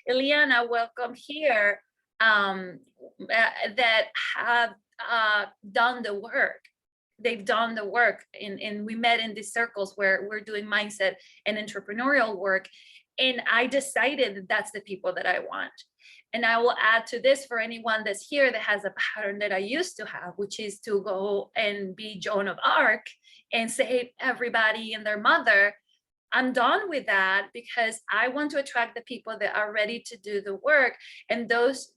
Eliana, welcome here, that have done the work. They've done the work, and we met in these circles where we're doing mindset and entrepreneurial work. And I decided that that's the people that I want. And I will add to this for anyone that's here that has a pattern that I used to have, which is to go and be Joan of Arc and save everybody and their mother. I'm done with that, because I want to attract the people that are ready to do the work. And those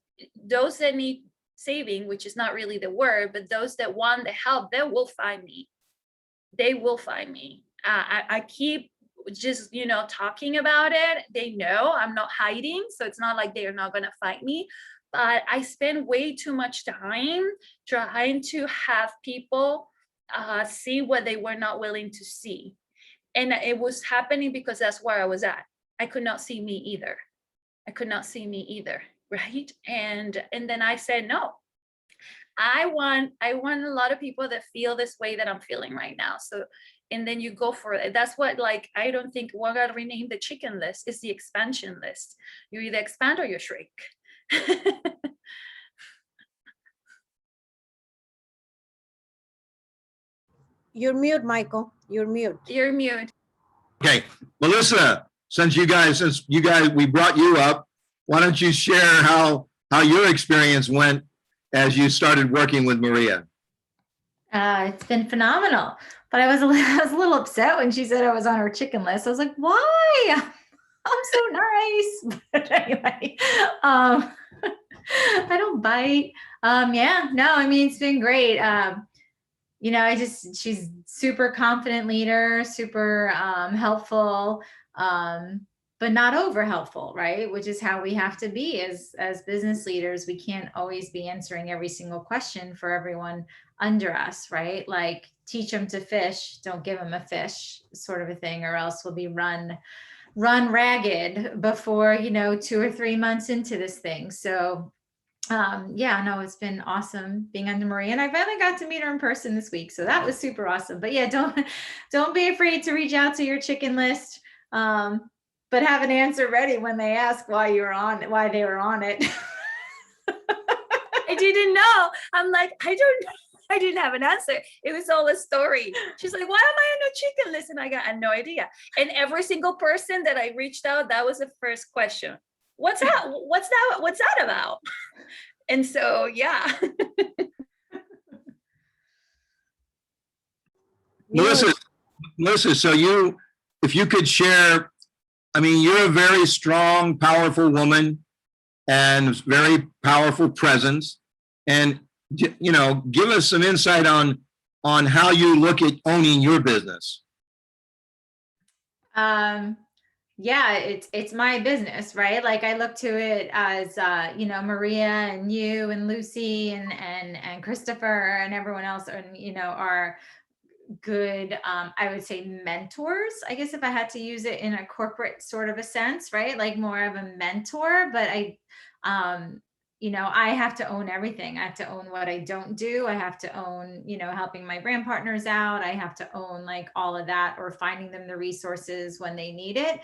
that need saving, which is not really the word, but those that want the help, they will find me. They will find me. I keep just, talking about it. They know I'm not hiding, so it's not like they're not gonna fight me. But I spend way too much time trying to have people see what they were not willing to see. And it was happening because that's where I was at. I could not see me either. I could not see me either, right? And then I said, no, I want a lot of people that feel this way that I'm feeling right now. So, and then you go for it. That's what, like, I don't think we're gonna rename the chicken list. It's the expansion list. You either expand or you shrink. You're mute, Michael. You're mute. You're mute. Okay, Melissa, since we brought you up, why don't you share how your experience went as you started working with Maria? It's been phenomenal, but I was a little upset when she said I was on her chicken list. I was like, why? I'm so nice. But anyway, I don't bite. Yeah, no, I mean, it's been great. She's super confident leader, super helpful, but not over helpful, right? Which is how we have to be as business leaders. We can't always be answering every single question for everyone under us, right? Like, teach them to fish, don't give them a fish, sort of a thing, or else we'll be run ragged before, 2 or 3 months into this thing. So yeah, no, it's been awesome being under Maria, and I finally got to meet her in person this week. So that was super awesome. But yeah, don't be afraid to reach out to your chicken list, but have an answer ready when they ask why they were on it. I didn't know. I'm like, I didn't have an answer. It was all a story. She's like, why am I on a chicken list? And I got no idea. And every single person that I reached out, that was the first question. What's that? What's that about? And so, yeah. Melissa, so if you could share, I mean, you're a very strong, powerful woman and very powerful presence. And, give us some insight on how you look at owning your business. Yeah, it's my business, right? Like, I look to it as, Maria and you and Lucy and Christopher and everyone else, and, are good, I would say, mentors, I guess, if I had to use it in a corporate sort of a sense, right? Like, more of a mentor, but I have to own everything. I have to own what I don't do. I have to own, helping my brand partners out. I have to own, like, all of that, or finding them the resources when they need it,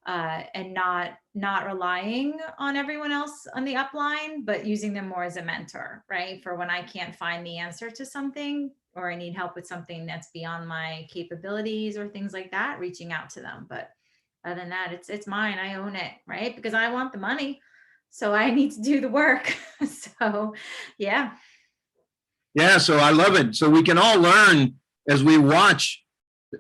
and not relying on everyone else on the upline, but using them more as a mentor, right? For when I can't find the answer to something, or I need help with something that's beyond my capabilities or things like that, reaching out to them. But other than that, it's mine. I own it, right? Because I want the money. So I need to do the work. So, yeah. Yeah, so I love it. So we can all learn as we watch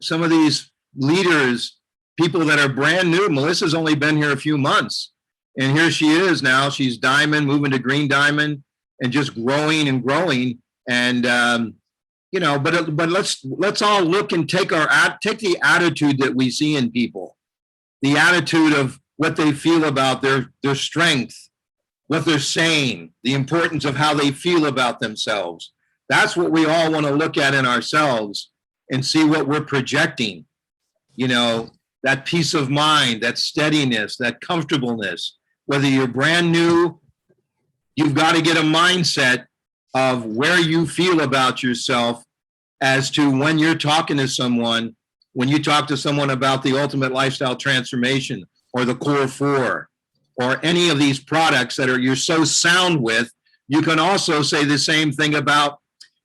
some of these leaders, people that are brand new. Melissa's only been here a few months, and here she is now. She's diamond, moving to green diamond, and just growing and growing. And but let's all look and take the attitude that we see in people, the attitude of what they feel about their strength, what they're saying, the importance of how they feel about themselves. That's what we all want to look at in ourselves and see what we're projecting. That peace of mind, that steadiness, that comfortableness. Whether you're brand new, you've got to get a mindset of where you feel about yourself as to when you're talking to someone, when you talk to someone about the ultimate lifestyle transformation or the core 4, or any of these products that you're so sound with. You can also say the same thing about,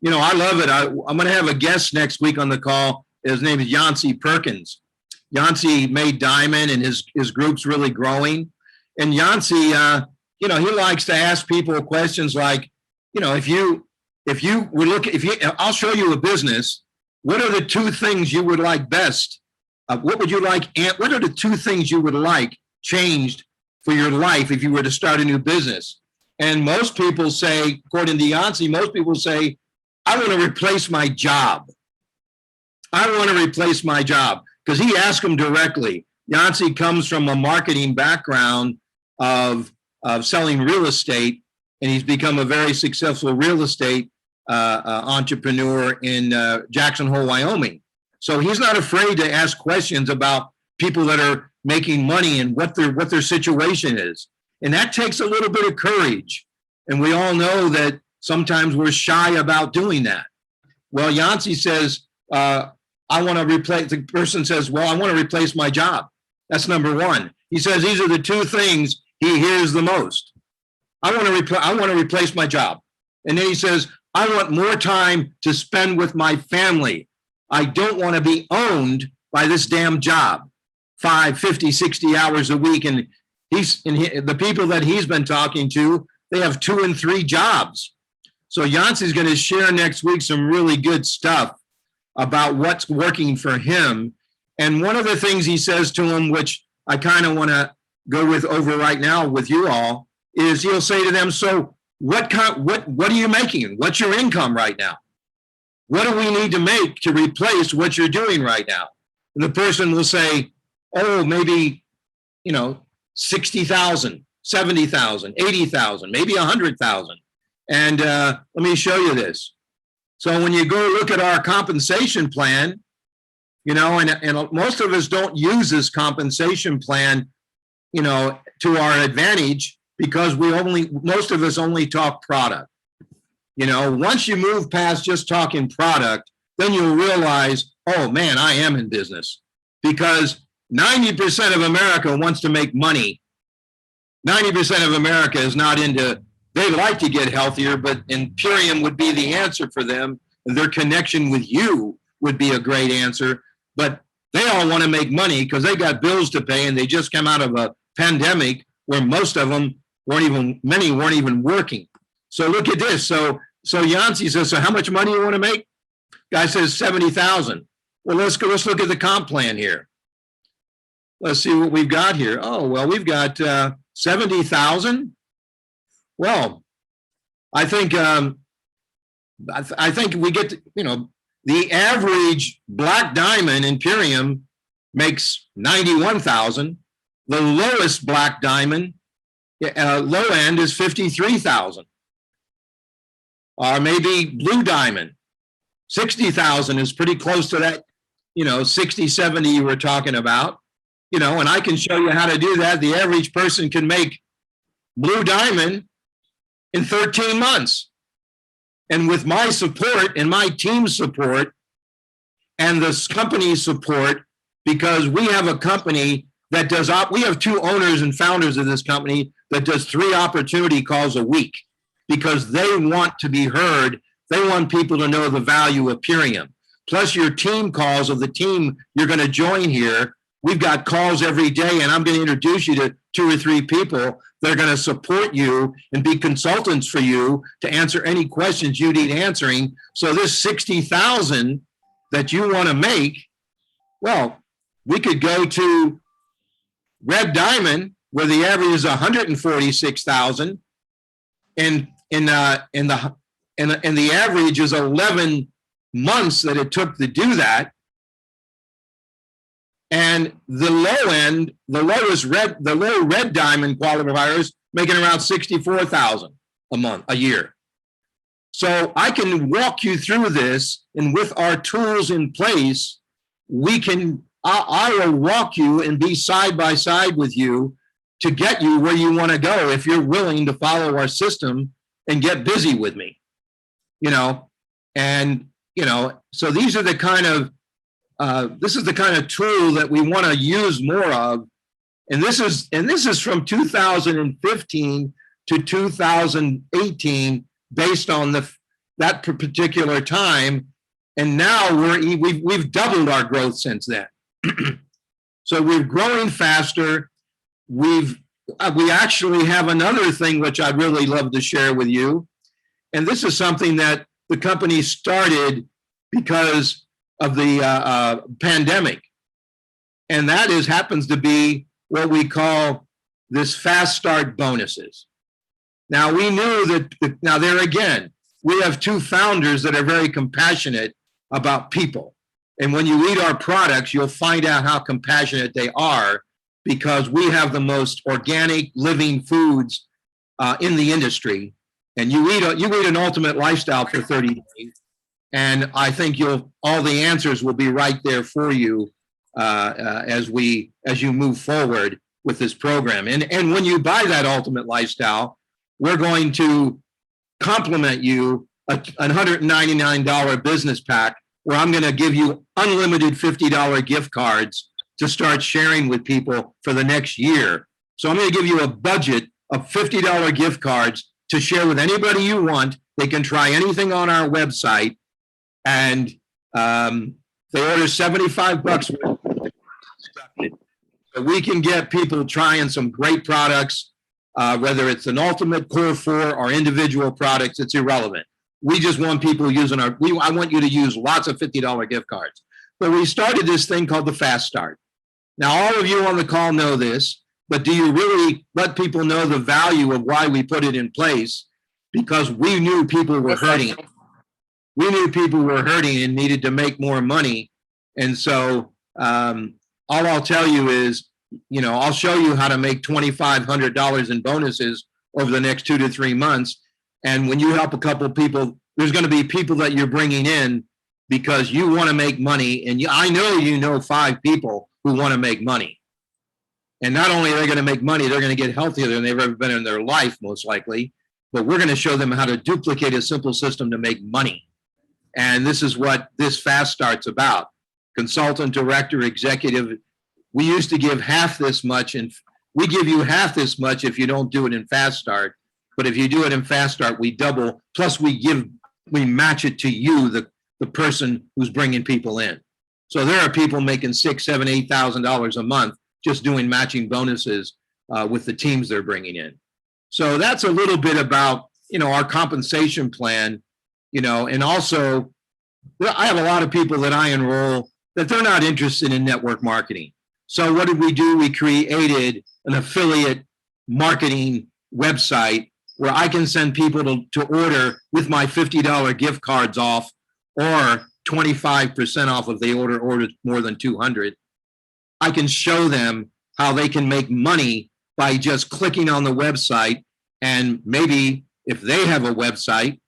I love it. I'm going to have a guest next week on the call. His name is Yancey Perkins. Yancey made Diamond, and his group's really growing. And Yancey, he likes to ask people questions like, I'll show you a business. What are the two things you would like best? What would you like? What are the two things you would like changed for your life if you were to start a new business? And most people say, according to Yancey, I want to replace my job. I want to replace my job, because he asked him directly. Yancey comes from a marketing background of selling real estate, and he's become a very successful real estate entrepreneur in Jackson Hole, Wyoming. So he's not afraid to ask questions about people that are making money and what their situation is. And that takes a little bit of courage. And we all know that sometimes we're shy about doing that. Well, Yancey says, the person says, well, I want to replace my job. That's number one. He says, these are the two things he hears the most. I want to replace my job. And then he says, I want more time to spend with my family. I don't want to be owned by this damn job, 5, 50, 60 hours a week. And the people that he's been talking to, they have 2 and 3 jobs. So Yancey's going to share next week some really good stuff about what's working for him. And one of the things he says to him, which I kind of want to go over right now with you all, is he'll say to them, so what are you making? What's your income right now? What do we need to make to replace what you're doing right now? And the person will say, oh, maybe, 60,000, 70,000, 80,000, maybe 100,000. And let me show you this. So when you go look at our compensation plan, and most of us don't use this compensation plan, to our advantage, because most of us only talk product. Once you move past just talking product, then you'll realize, oh man, I am in business, because 90% of America wants to make money. 90% of America is not they'd like to get healthier, but Imperium would be the answer for them. Their connection with you would be a great answer, but they all want to make money because they got bills to pay, and they just come out of a pandemic where most of them many weren't even working. So look at this. So Yancey says, so how much money you want to make? Guy says 70,000. Well, let's look at the comp plan here. Let's see what we've got here. Oh, well, we've got 70,000. Well, I think we get to, the average Black Diamond Imperium makes 91,000. The lowest Black Diamond low end is 53,000. Or maybe Blue Diamond, 60,000 is pretty close to that, 60, 70 you were talking about, and I can show you how to do that. The average person can make Blue Diamond in 13 months. And with my support and my team's support and this company's support, because we have a company that we have 2 owners and founders of this company that does 3 opportunity calls a week, because they want to be heard. They want people to know the value of Purium. Plus your team calls of the team you're going to join here. We've got calls every day, and I'm going to introduce you to 2 or 3 people that are going to support you and be consultants for you to answer any questions you need answering. So this 60,000 that you want to make, well, we could go to Red Diamond, where the average is 146,000, and the average is 11 months that it took to do that. And the low end, the low Red Diamond qualifiers making around 64,000 a year. So I can walk you through this, and with our tools in place, I will walk you and be side by side with you to get you where you want to go, if you're willing to follow our system and get busy with me, so these are the kind of, this is the kind of tool that we want to use more of And this is from 2015 to 2018 based on that particular time. And now we've doubled our growth since then. So we're growing faster. We actually have another thing which I'd really love to share with you. And this is something that the company started because of the pandemic. And that happens to be what we call this fast start bonuses. Now we knew that, now there again, we have two founders that are very compassionate about people. And when you eat our products, you'll find out how compassionate they are, because we have the most organic living foods in the industry. And you eat an Ultimate Lifestyle for 30 days. And I think all the answers will be right there for you as you move forward with this program. And when you buy that Ultimate Lifestyle, we're going to compliment you a $199 business pack, where I'm going to give you unlimited $50 gift cards to start sharing with people for the next year. So I'm going to give you a budget of $50 gift cards to share with anybody you want. They can try anything on our website, and they order $75. So we can get people trying some great products, whether it's an Ultimate Core 4 or individual products, it's irrelevant. We just want people using I want you to use lots of $50 gift cards. But we started this thing called the Fast Start. Now, all of you on the call know this, but do you really let people know the value of why we put it in place? Because we knew people were hurting. We knew people were hurting and needed to make more money. And so all I'll tell you is, I'll show you how to make $2,500 in bonuses over the next 2 to 3 months. And when you help a couple of people, there's going to be people that you're bringing in because you want to make money. And I know 5 people who want to make money. And not only are they going to make money, they're going to get healthier than they've ever been in their life, most likely. But we're going to show them how to duplicate a simple system to make money. And this is what this Fast Start's about. Consultant, director, executive. We used to give half this much, and we give you half this much if you don't do it in Fast Start. But if you do it in Fast Start, we double. Plus, we match it to you, the person who's bringing people in. So there are people making $6,000, $7,000, $8,000 a month just doing matching bonuses with the teams they're bringing in. So that's a little bit about our compensation plan. And also I have a lot of people that I enroll that they're not interested in network marketing. So what did we do? We created an affiliate marketing website where I can send people to order with my $50 gift cards off, or 25% off if they order more than 200. I can show them how they can make money by just clicking on the website. And maybe if they have a website,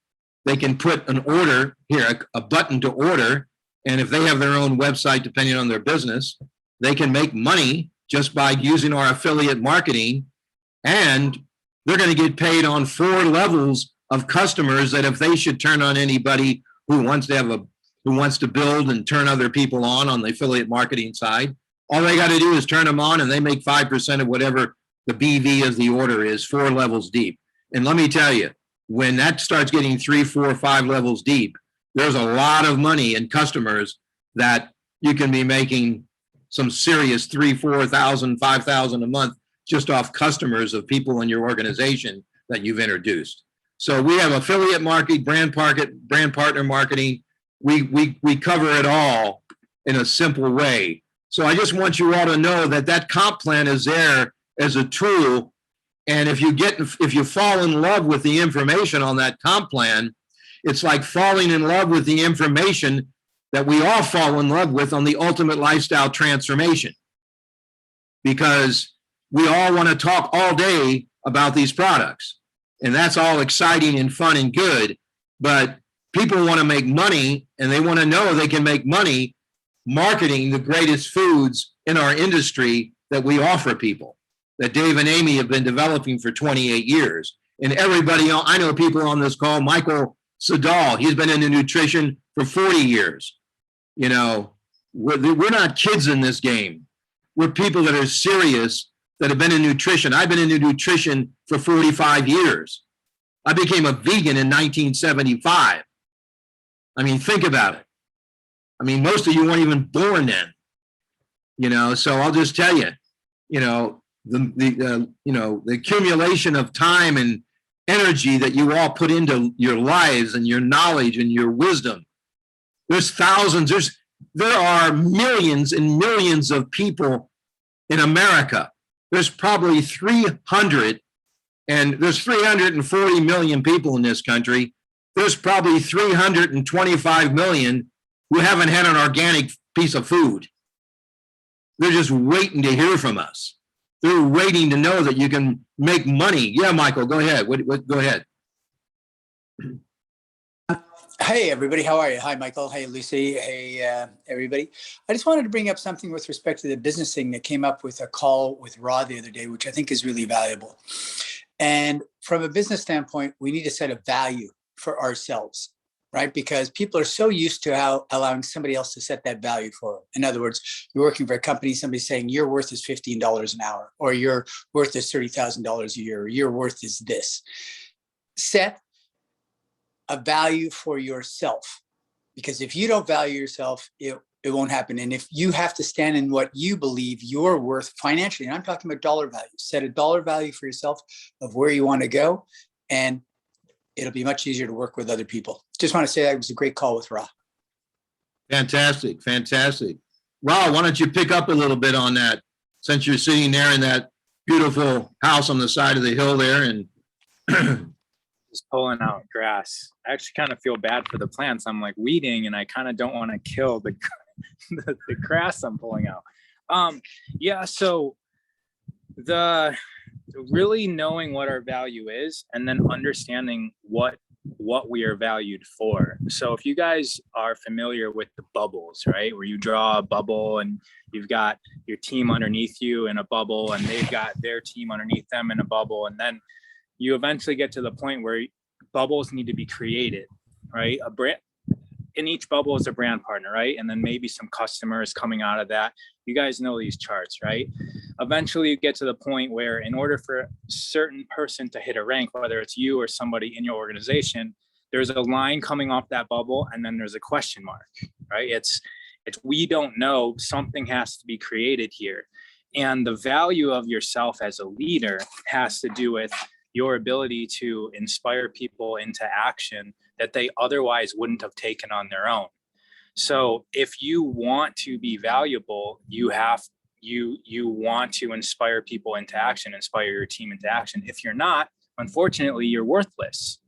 they can put an order here, a button to order. And if they have their own website, depending on their business, they can make money just by using our affiliate marketing. And they're going to get paid on 4 levels of customers that if they should turn on anybody who wants to build and turn other people on the affiliate marketing side, all they got to do is turn them on and they make 5% of whatever the BV of the order is, 4 levels deep. And let me tell you, when that starts getting 3, 4, 5 levels deep, there's a lot of money in customers that you can be making some serious $3,000, $4,000, $5,000 a month just off customers of people in your organization that you've introduced. So we have affiliate marketing, brand partner marketing. We cover it all in a simple way. So I just want you all to know that comp plan is there as a tool. And if you fall in love with the information on that comp plan, it's like falling in love with the information that we all fall in love with on the Ultimate Lifestyle Transformation. Because we all want to talk all day about these products. And that's all exciting and fun and good. But people want to make money, and they want to know they can make money marketing the greatest foods in our industry that we offer people, that Dave and Amy have been developing for 28 years. And everybody, I know people on this call, Michael Sadal, he's been into nutrition for 40 years. We're not kids in this game. We're people that are serious that have been in nutrition. I've been in nutrition for 45 years. I became a vegan in 1975. I mean, think about it. I mean, most of you weren't even born then, so I'll just tell you, the accumulation of time and energy that you all put into your lives and your knowledge and your wisdom. There's thousands, there are millions and millions of people in America. There's probably 340 million people in this country. There's probably 325 million who haven't had an organic piece of food. They're just waiting to hear from us. They're waiting to know that you can make money. Yeah, Michael, go ahead. Go ahead. Hey, everybody. How are you? Hi, Michael. Hey, Lucy. Hey, everybody. I just wanted to bring up something with respect to the business thing that came up with a call with Ra the other day, which I think is really valuable. And from a business standpoint, we need to set a value for ourselves, right? Because people are so used to allowing somebody else to set that value for them. In other words, you're working for a company, somebody's saying your worth is $15 an hour, or your worth is $30,000 a year, or your worth is this. Set a value for yourself, because if you don't value yourself, it won't happen. And if you have to stand in what you believe you're worth financially, and I'm talking about dollar value, set a dollar value for yourself of where you want to go, and it'll be much easier to work with other people. Just want to say that was a great call with Ra. Fantastic. Ra, why don't you pick up a little bit on that, since you're sitting there in that beautiful house on the side of the hill there and just pulling out grass. I actually kind of feel bad for the plants. I'm like weeding, and I kind of don't want to kill the grass I'm pulling out. So the really knowing what our value is, and then understanding what we are valued for. So if you guys are familiar with the bubbles, right, where you draw a bubble and you've got your team underneath you in a bubble, and they've got their team underneath them in a bubble, and then you eventually get to the point where bubbles need to be created, right? A brand in each bubble is a brand partner, right? And then maybe some customers coming out of that. You guys know these charts, right? Eventually you get to the point where in order for a certain person to hit a rank, whether it's you or somebody in your organization, there's a line coming off that bubble, and then there's a question mark, right? It's we don't know, something has to be created here. And the value of yourself as a leader has to do with your ability to inspire people into action that they otherwise wouldn't have taken on their own. So if you want to be valuable, you want to inspire people into action, inspire your team into action. If you're not, unfortunately, you're worthless.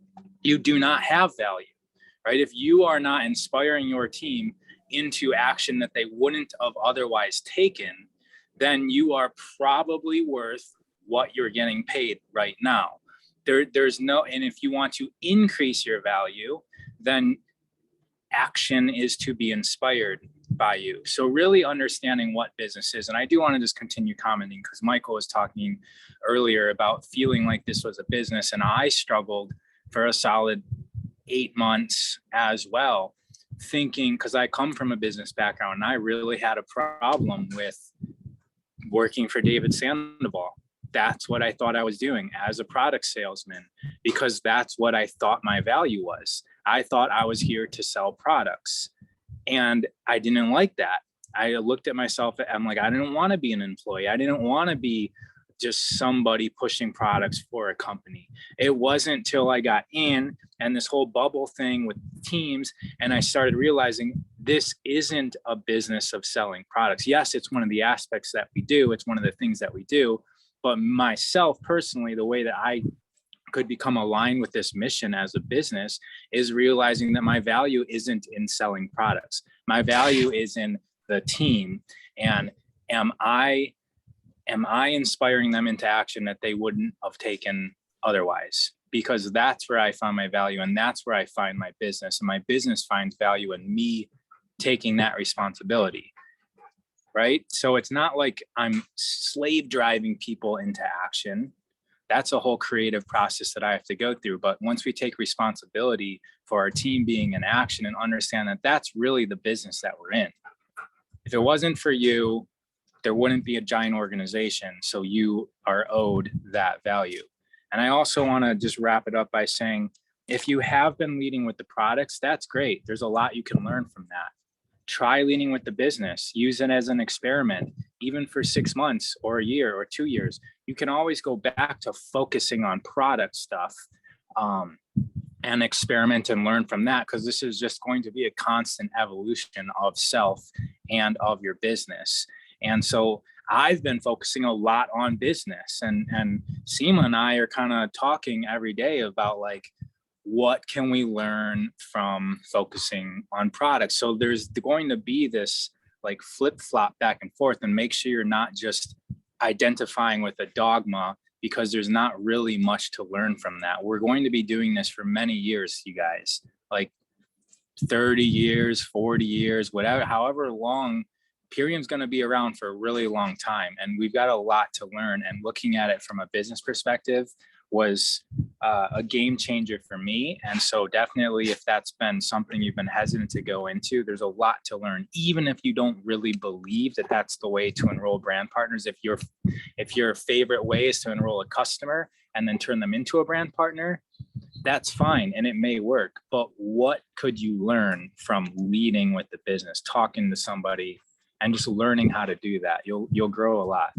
You do not have value, right? If you are not inspiring your team into action that they wouldn't have otherwise taken, then you are probably worth what you're getting paid right now. There's no, and if you want to increase your value, then action is to be inspired by you. So really understanding what business is. And I do want to just continue commenting, because Michael was talking earlier about feeling like this was a business, and I struggled for a solid 8 months as well, thinking, because I come from a business background, and I really had a problem with working for David Sandoval. That's what I thought I was doing as a product salesman, because that's what I thought my value was. I thought I was here to sell products, and I didn't like that. I looked at myself, I'm like, I didn't want to be an employee. I didn't want to be just somebody pushing products for a company. It wasn't till I got in and this whole bubble thing with teams, and I started realizing this isn't a business of selling products. Yes, it's one of the aspects that we do. It's one of the things that we do. But myself personally, the way that I could become aligned with this mission as a business is realizing that my value isn't in selling products. My value is in the team. And am I inspiring them into action that they wouldn't have taken otherwise? Because that's where I found my value, and that's where I find my business. And my business finds value in me taking that responsibility. Right? So it's not like I'm slave driving people into action. That's a whole creative process that I have to go through. But once we take responsibility for our team being in action and understand that that's really the business that we're in. If it wasn't for you, there wouldn't be a giant organization. So you are owed that value. And I also want to just wrap it up by saying, if you have been leading with the products, that's great. There's a lot you can learn from that. Try leading with the business, use it as an experiment, even for 6 months or a year or 2 years. You can always go back to focusing on product stuff and experiment and learn from that, because this is just going to be a constant evolution of self and of your business. And so I've been focusing a lot on business, and Seema and I are kind of talking every day about like, what can we learn from focusing on products? So there's going to be this like flip flop back and forth, and make sure you're not just identifying with a dogma, because there's not really much to learn from that. We're going to be doing this for many years, you guys, like 30 years, 40 years, whatever, however long. Purium's going to be around for a really long time, and we've got a lot to learn. And looking at it from a business perspective was a game changer for me. And so definitely, if that's been something you've been hesitant to go into, there's a lot to learn, even if you don't really believe that that's the way to enroll brand partners. If your favorite way is to enroll a customer and then turn them into a brand partner, that's fine, and it may work. But what could you learn from leading with the business, talking to somebody, and just learning how to do that? You'll grow a lot.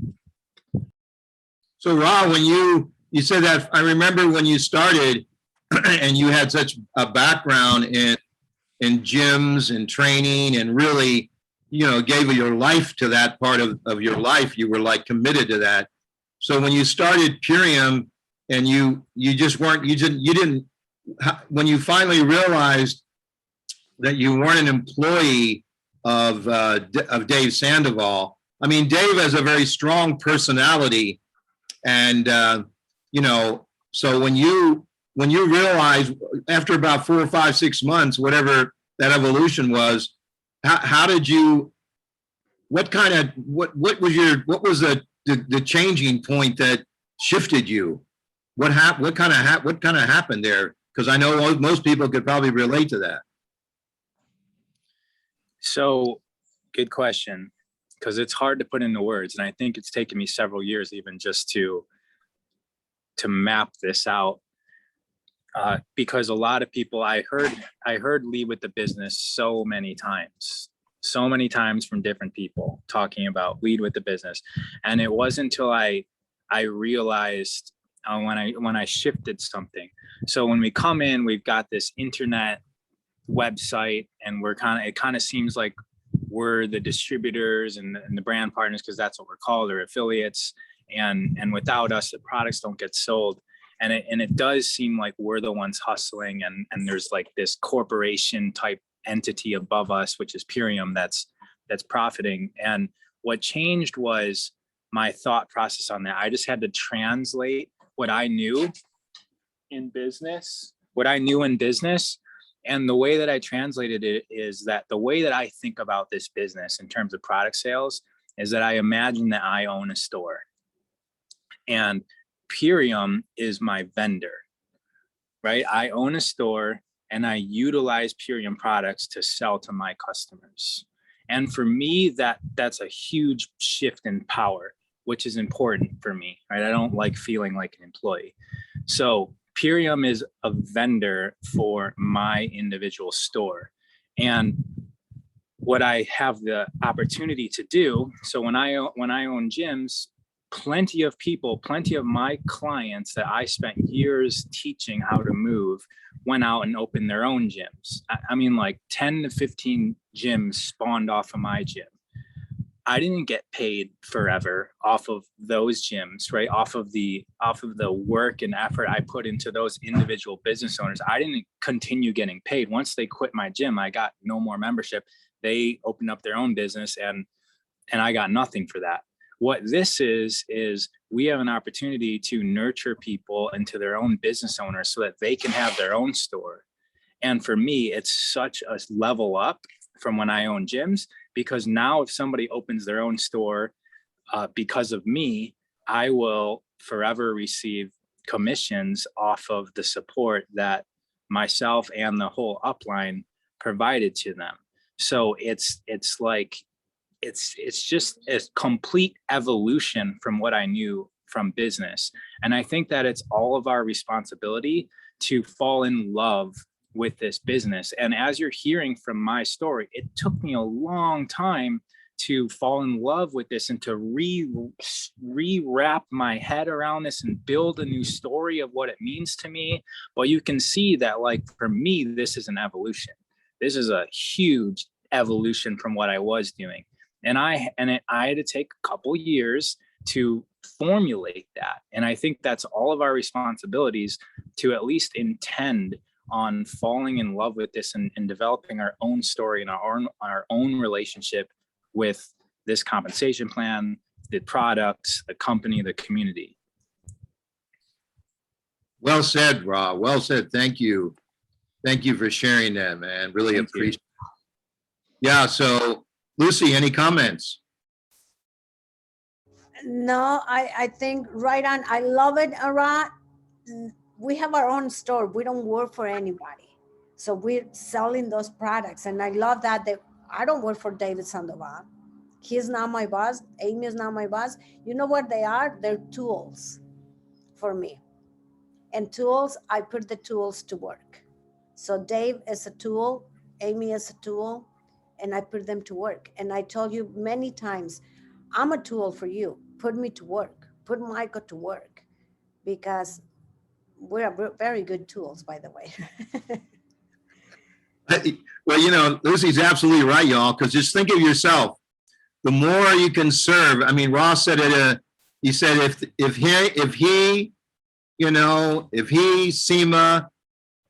So Ra, when you said that, I remember when you started and you had such a background in gyms and training, and really, gave your life to that part of your life. You were like committed to that. So when you started Purium, and you didn't, when you finally realized that you weren't an employee of Dave Sandoval. I mean, Dave has a very strong personality, and so when you realize after about 4 or 5, 6 months, whatever that evolution was, how did you? What was the changing point that shifted you? What kind of happened there? Because I know most people could probably relate to that. So, good question, because it's hard to put into words. And I think it's taken me several years even just to map this out. Because a lot of people, I heard lead with the business so many times from different people talking about lead with the business. And it wasn't until I realized when I shifted something. So when we come in, we've got this internet website, and it kind of seems like we're the distributors and the brand partners, because that's what we're called, or affiliates, and without us the products don't get sold, and it does seem like we're the ones hustling, and there's like this corporation type entity above us, which is Purium, that's profiting. And what changed was my thought process on that. I just had to translate what I knew in business, and the way that I translated it is that the way that I think about this business in terms of product sales is that I imagine that I own a store, and Purium is my vendor, right? I own a store, and I utilize Purium products to sell to my customers. And for me, that's a huge shift in power, which is important for me, right? I don't like feeling like an employee. So Purium is a vendor for my individual store. And what I have the opportunity to do, so when I own gyms, plenty of my clients that I spent years teaching how to move went out and opened their own gyms. I mean, like 10 to 15 gyms spawned off of my gym. I didn't get paid forever off of those gyms, right? Off of the work and effort I put into those individual business owners. I didn't continue getting paid. Once they quit my gym, I got no more membership. They opened up their own business, and I got nothing for that. What this is we have an opportunity to nurture people into their own business owners so that they can have their own store. And for me, it's such a level up from when I own gyms, because now if somebody opens their own store because of me, I will forever receive commissions off of the support that myself and the whole upline provided to them. So it's like it's just a complete evolution from what I knew from business. And I think that it's all of our responsibility to fall in love with this business. And as you're hearing from my story, it took me a long time to fall in love with this and to re-wrap my head around this and build a new story of what it means to me. But you can see that, like, for me, this is an evolution. This is a huge evolution from what I was doing. And I had to take a couple years to formulate that. And I think that's all of our responsibilities, to at least intend on falling in love with this and developing our own story and our own relationship with this compensation plan, the products, the company, the community. Well said, Ra. Well said. Thank you. Thank you for sharing that, man. Really Thank you. appreciate it. Yeah, so Lucy, any comments? No, I think right on. I love it, Ara. We have our own store. We don't work for anybody. So we're selling those products. And I love that I don't work for David Sandoval. He's not my boss. Amy is not my boss. You know what they are? They're tools for me. And tools, I put the tools to work. So Dave is a tool, Amy is a tool, and I put them to work. And I told you many times, I'm a tool for you. Put me to work. Put Michael to work, because we're very good tools, by the way. Well, you know, Lucy's absolutely right, y'all, because just think of yourself. The more you can serve, I mean, Ross said it, he said, if he, you know, if he, SEMA,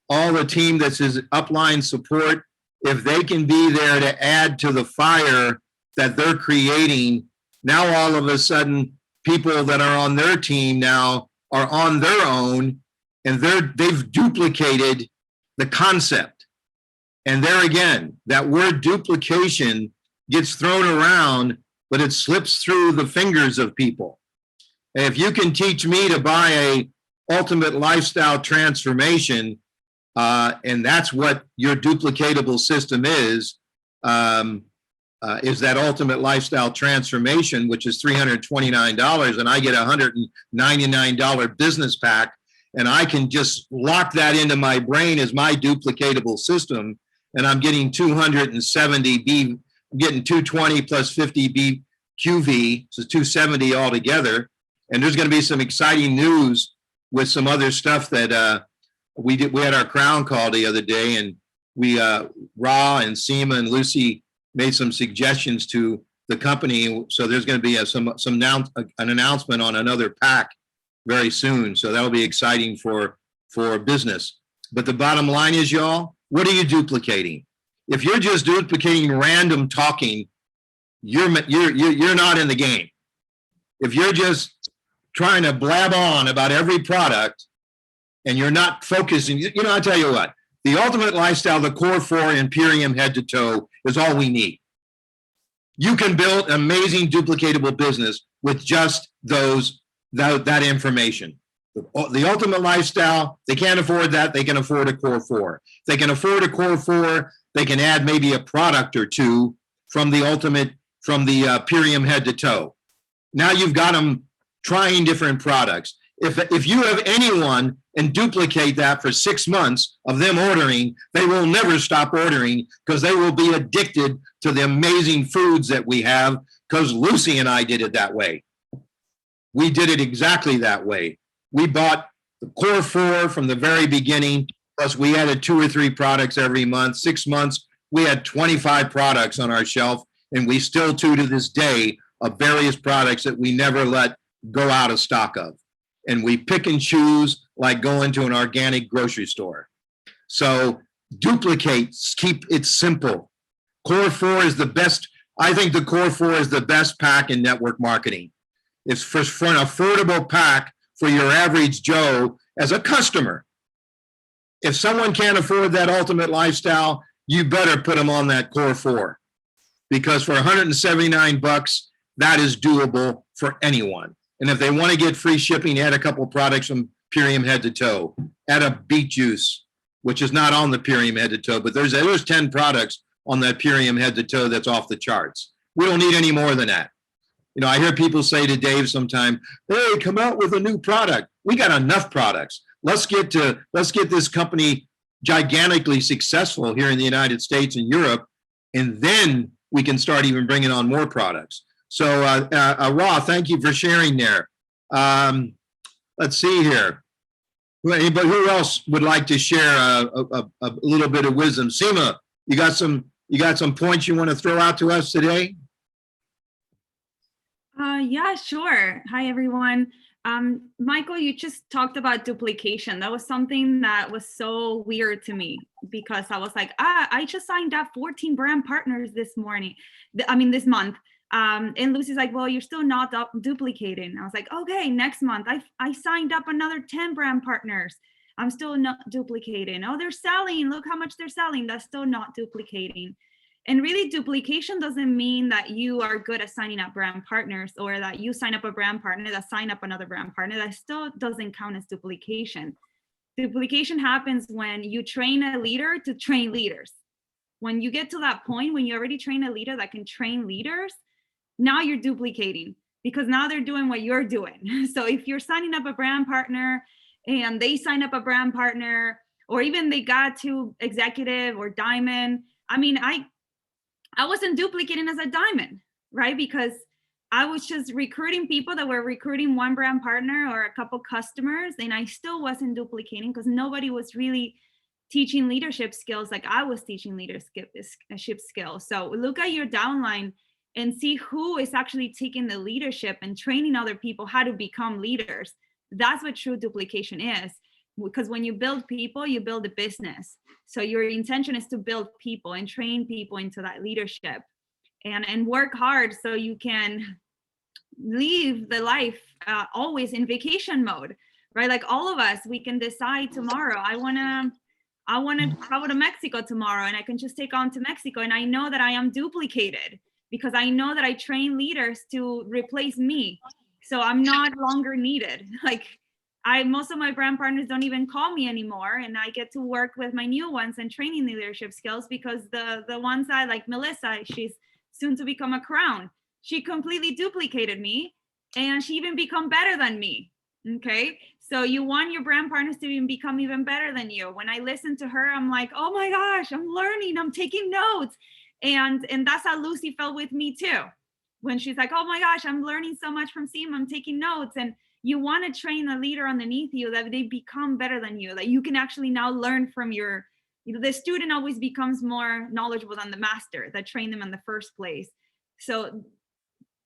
all the team that's his upline support, if they can be there to add to the fire that they're creating, now all of a sudden, people that are on their team now are on their own, and they've duplicated the concept. And there again, that word duplication gets thrown around, but it slips through the fingers of people. And if you can teach me to buy a ultimate lifestyle transformation, and that's what your duplicatable system is that ultimate lifestyle transformation, which is $329, and I get a $199 business pack, and I can just lock that into my brain as my duplicatable system, and I'm getting 270 B, I'm getting 220 plus 50 B QV, so 270 altogether. And there's going to be some exciting news with some other stuff that we did. We had our crown call the other day, and we Ra and SEMA and Lucy made some suggestions to the company. So there's going to be an announcement on another pack very soon. So that'll be exciting for business. But the bottom line is, y'all, what are you duplicating? If you're just duplicating random talking, you're not in the game. If you're just trying to blab on about every product and you're not focusing, you know, I tell you what, the ultimate lifestyle, the core 4 Imperium head to toe is all we need. You can build an amazing duplicatable business with just that information. The ultimate lifestyle, they can't afford that. They can afford a core 4. They can afford a core 4. They can add maybe a product or two from the Imperium head to toe. Now you've got them trying different products. If you have anyone and duplicate that for 6 months of them ordering, they will never stop ordering, because they will be addicted to the amazing foods that we have, because Lucy and I did it that way. We did it exactly that way. We bought the core 4 from the very beginning, plus we added 2 or 3 products every month. 6 months, we had 25 products on our shelf, and we still to this day of various products that we never let go out of stock of. And we pick and choose like going to an organic grocery store. So duplicate, keep it simple. Core 4 is the best. I think the Core 4 is the best pack in network marketing. It's for an affordable pack for your average Joe as a customer. If someone can't afford that ultimate lifestyle, you better put them on that Core 4, because for $179, that is doable for anyone. And if they want to get free shipping, add a couple products from Imperium head to toe. Add a beet juice, which is not on the Imperium head to toe, but there's 10 products on that Imperium head to toe that's off the charts. We don't need any more than that. You know, I hear people say to Dave sometime, hey, come out with a new product. We got enough products. Let's get this company gigantically successful here in the United States and Europe, and then we can start even bringing on more products. So, Ra, thank you for sharing there. Let's see here. Anybody who else would like to share a little bit of wisdom? Seema, you got some points you want to throw out to us today? Yeah, sure. Hi, everyone. Michael, you just talked about duplication. That was something that was so weird to me because I was like, I just signed up 14 brand partners this month. And Lucy's like, well, you're still not duplicating. I was like, okay, next month I signed up another 10 brand partners. I'm still not duplicating. Oh, they're selling. Look how much they're selling. That's still not duplicating. And really, duplication doesn't mean that you are good at signing up brand partners or that you sign up a brand partner that sign up another brand partner. That still doesn't count as duplication. Duplication happens when you train a leader to train leaders. When you get to that point, when you already train a leader that can train leaders, now you're duplicating because now they're doing what you're doing. So if you're signing up a brand partner and they sign up a brand partner, or even they got to executive or diamond, I mean, I wasn't duplicating as a diamond, right? Because I was just recruiting people that were recruiting one brand partner or a couple customers, and I still wasn't duplicating because nobody was really teaching leadership skills like I was teaching leadership skills. So look at your downline and see who is actually taking the leadership and training other people how to become leaders. That's what true duplication is. Because when you build people, you build a business. So your intention is to build people and train people into that leadership and work hard so you can live the life always in vacation mode, right? Like all of us, we can decide tomorrow, I want to travel to Mexico tomorrow, and I can just take on to Mexico. And I know that I am duplicated because I know that I train leaders to replace me. So I'm not longer needed. Like most of my brand partners don't even call me anymore, and I get to work with my new ones and training leadership skills because the ones I like, Melissa, she's soon to become a crown. She completely duplicated me, and she even become better than me. Okay, so you want your brand partners to even become even better than you. When I listen to her, I'm like, oh my gosh, I'm learning, I'm taking notes, and that's how Lucy felt with me too. When she's like, oh my gosh, I'm learning so much from Seema, I'm taking notes. And you want to train a leader underneath you that they become better than you, that you can actually now learn from the student always becomes more knowledgeable than the master that trained them in the first place. So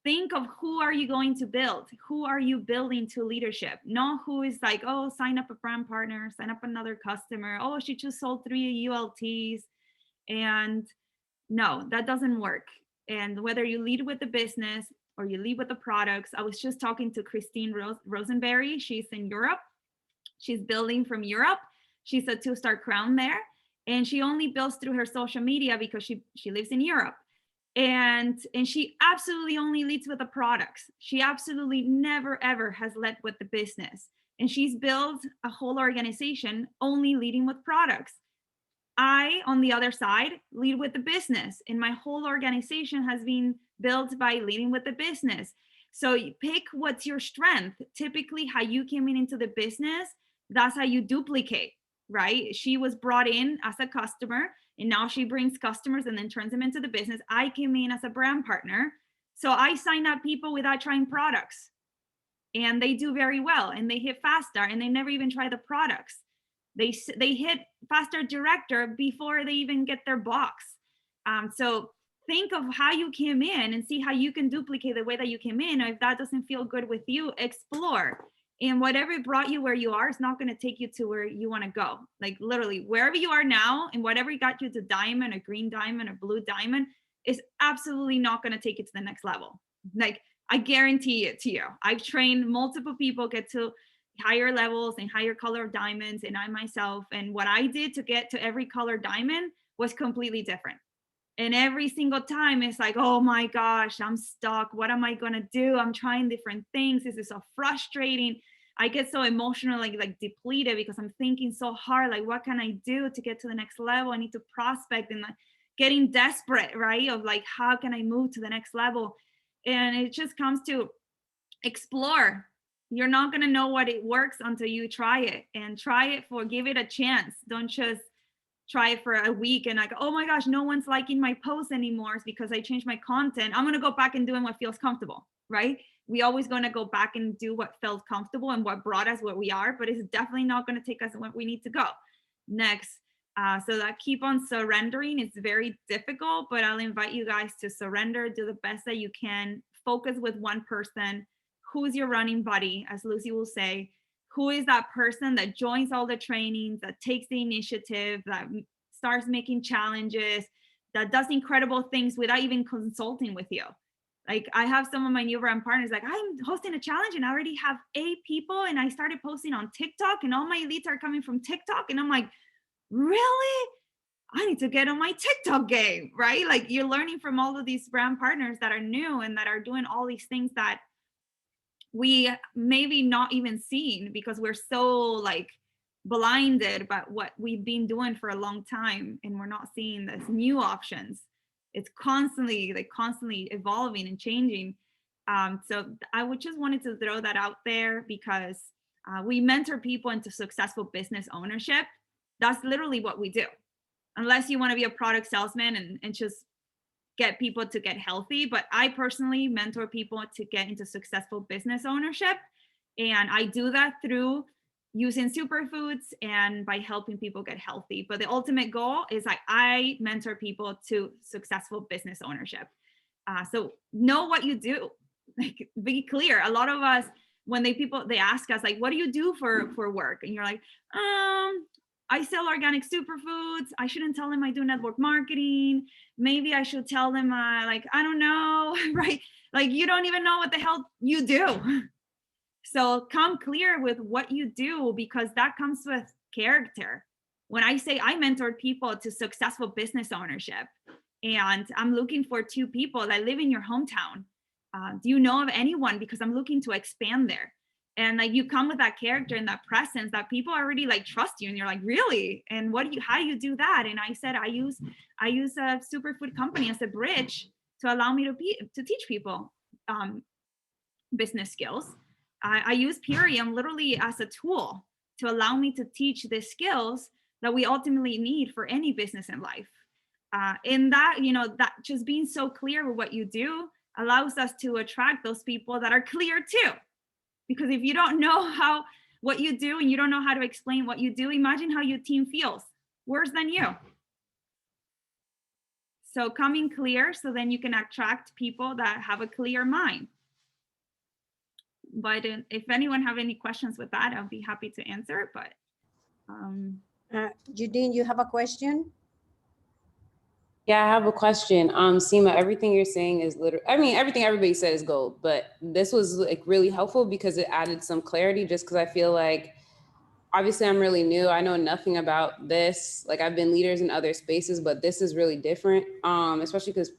think of who are you going to build? Who are you building to leadership? Not who is like, oh, sign up a brand partner, sign up another customer. Oh, she just sold 3 ULTs. And no, that doesn't work. And whether you lead with the business or you lead with the products, I was just talking to Christine Rosenberry. She's in Europe. She's building from Europe. She's a 2-star crown there. And she only builds through her social media because she lives in Europe. And she absolutely only leads with the products. She absolutely never, ever has led with the business. And she's built a whole organization only leading with products. I, on the other side, lead with the business, and my whole organization has been built by leading with the business. So you pick what's your strength. Typically, how you came into the business, that's how you duplicate, right? She was brought in as a customer, and now she brings customers and then turns them into the business. I came in as a brand partner. So I sign up people without trying products, and they do very well, and they hit faster, and they never even try the products. They hit faster director before they even get their box. So think of how you came in and see how you can duplicate the way that you came in. Or if that doesn't feel good with you, explore. And whatever brought you where you are is not going to take you to where you want to go. Like literally wherever you are now and whatever got you to diamond, a green diamond, or blue diamond is absolutely not going to take you to the next level. Like I guarantee it to you. I've trained multiple people get to higher levels and higher color diamonds, and I myself, and what I did to get to every color diamond was completely different. And every single time it's like, oh my gosh, I'm stuck. What am I gonna do? I'm trying different things. This is so frustrating. I get so emotional, like depleted because I'm thinking so hard, like what can I do to get to the next level? I need to prospect and getting desperate, right? Of like, how can I move to the next level? And it just comes to explore. You're not going to know what it works until you try it, and give it a chance. Don't just try it for a week and like, oh my gosh, no one's liking my posts anymore. It's because I changed my content. I'm going to go back and doing what feels comfortable, right? We always going to go back and do what felt comfortable and what brought us where we are, but it's definitely not going to take us where we need to go next. So that keep on surrendering. It's very difficult, but I'll invite you guys to surrender, do the best that you can, focus with one person. Who's your running buddy, as Lucy will say? Who is that person that joins all the trainings, that takes the initiative, that starts making challenges, that does incredible things without even consulting with you? Like, I have some of my new brand partners, like, I'm hosting a challenge and I already have 8 people and I started posting on TikTok and all my leads are coming from TikTok. And I'm like, really? I need to get on my TikTok game, right? Like, you're learning from all of these brand partners that are new and that are doing all these things that we maybe not even seen because we're so like blinded by what we've been doing for a long time, and we're not seeing these new options. It's constantly evolving and changing. So I would just wanted to throw that out there because we mentor people into successful business ownership. That's literally what we do. Unless you want to be a product salesman and just get people to get healthy. But I personally mentor people to get into successful business ownership. And I do that through using superfoods and by helping people get healthy. But the ultimate goal is like, I mentor people to successful business ownership. So know what you do, like, be clear. A lot of us, when they ask us like, what do you do for work? And you're like, I sell organic superfoods. I shouldn't tell them I do network marketing. Maybe I should tell them, like, I don't know, right? Like, you don't even know what the hell you do. So come clear with what you do, because that comes with character. When I say I mentored people to successful business ownership, and I'm looking for 2 people that live in your hometown. Do you know of anyone? Because I'm looking to expand there. And like, you come with that character and that presence that people already like trust you, and you're like, really? And how do you do that? And I said, I use a superfood company as a bridge to allow me to teach people business skills. I use Purium literally as a tool to allow me to teach the skills that we ultimately need for any business in life. In that, that just being so clear with what you do allows us to attract those people that are clear too. Because if you don't know what you do and you don't know how to explain what you do, imagine how your team feels worse than you. So coming clear, so then you can attract people that have a clear mind. But if anyone have any questions with that, I'll be happy to answer. But Judine, you have a question? Yeah, I have a question. Seema, everything you're saying is everything everybody said is gold, but this was like really helpful because it added some clarity, just because I feel like, obviously I'm really new. I know nothing about this. Like, I've been leaders in other spaces, but this is really different. Especially because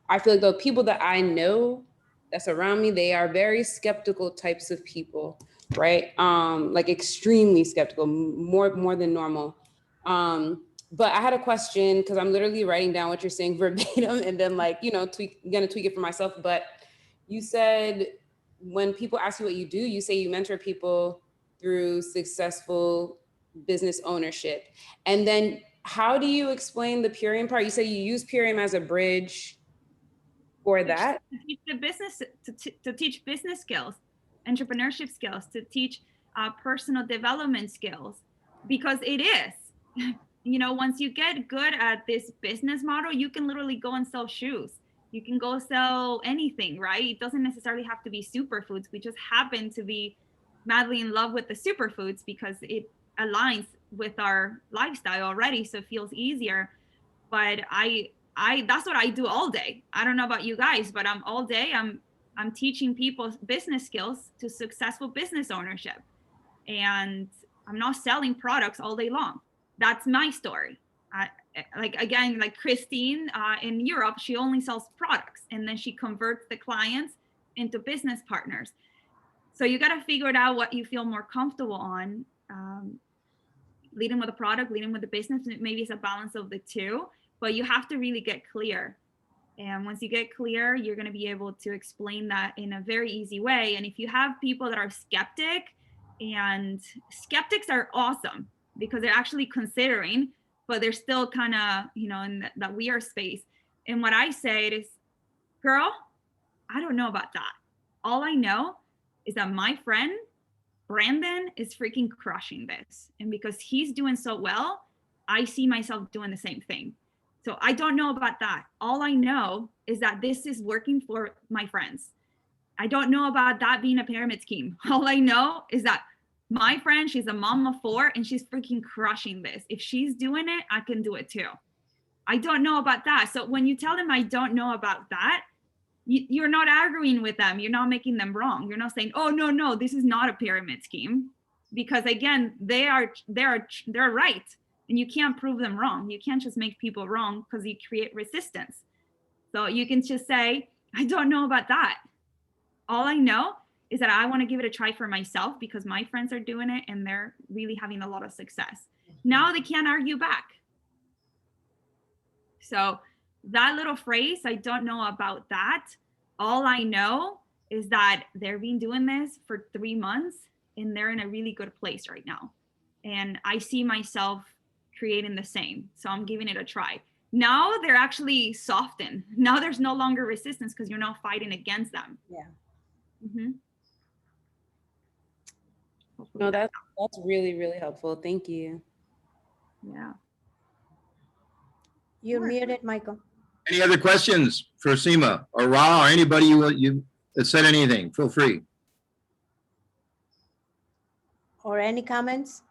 I feel like the people that I know that's around me, they are very skeptical types of people, right? Like extremely skeptical, more than normal. But I had a question, because I'm literally writing down what you're saying verbatim and then gonna tweak it for myself. But you said when people ask you what you do, you say you mentor people through successful business ownership. And then how do you explain the Purium part? You say you use Purium as a bridge for that? To teach the business, to teach business skills, entrepreneurship skills, to teach personal development skills, because it is. Once you get good at this business model, you can literally go and sell shoes. You can go sell anything, right? It doesn't necessarily have to be superfoods. We just happen to be madly in love with the superfoods because it aligns with our lifestyle already, so it feels easier. But I that's what I do all day. I don't know about you guys, but all day I'm teaching people business skills to successful business ownership. And I'm not selling products all day long. That's my story. Like Christine in Europe, she only sells products, and then she converts the clients into business partners. So you got to figure it out what you feel more comfortable on. Leading with a product, leading with the business, maybe it's a balance of the two. but you have to really get clear. And once you get clear, you're going to be able to explain that in a very easy way. And if you have people that are skeptic, and skeptics are awesome because they're actually considering, but they're still kind of, you know, in that weird space. And what I say is, girl, I don't know about that. All I know is that my friend Brandon is freaking crushing this. And because he's doing so well, I see myself doing the same thing. So I don't know about that. All I know is that this is working for my friends. I don't know about that being a pyramid scheme. All I know is that my friend, she's a mom of 4 and she's freaking crushing this. If she's doing it, I can do it too. I don't know about that. So when you tell them I don't know about that, you're not arguing with them. You're not making them wrong. You're not saying, oh, no, this is not a pyramid scheme. Because again, they're right. And you can't prove them wrong. You can't just make people wrong because you create resistance. So you can just say, I don't know about that. All I know is that I want to give it a try for myself because my friends are doing it and they're really having a lot of success. Now they can't argue back. So that little phrase, I don't know about that. All I know is that they've been doing this for 3 months and they're in a really good place right now. And I see myself creating the same. So I'm giving it a try. Now they're actually softened. Now there's no longer resistance because you're not fighting against them. Yeah. Mm-hmm. No, that's really, really helpful. Thank you. Yeah. You're muted, Michael. Any other questions for Seema or Ra or anybody you that said anything? Feel free. Or any comments?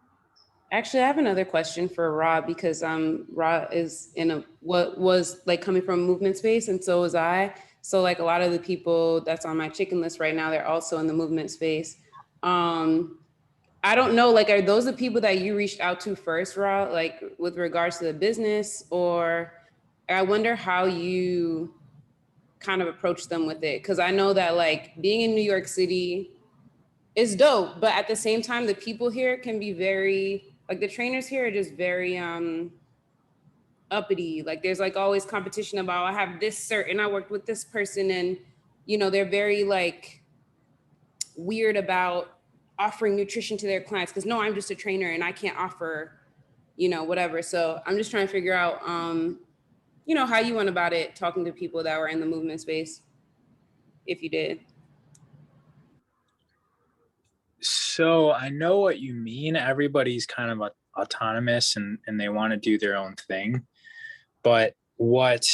Actually, I have another question for Ra because Ra is in what was like coming from a movement space, and so was I. So like a lot of the people that's on my chicken list right now, they're also in the movement space. I don't know, like, are those the people that you reached out to first, Ra, like with regards to the business? Or I wonder how you kind of approach them with it. Cause I know that like being in New York City is dope, but at the same time, the people here can be very, like the trainers here are just very uppity. Like there's like always competition about, I have this cert and I worked with this person, and you know, they're very like weird about offering nutrition to their clients because no, I'm just a trainer and I can't offer, you know, whatever. So I'm just trying to figure out, you know, how you went about it, talking to people that were in the movement space, if you did. So I know what you mean. Everybody's kind of autonomous and they want to do their own thing. But what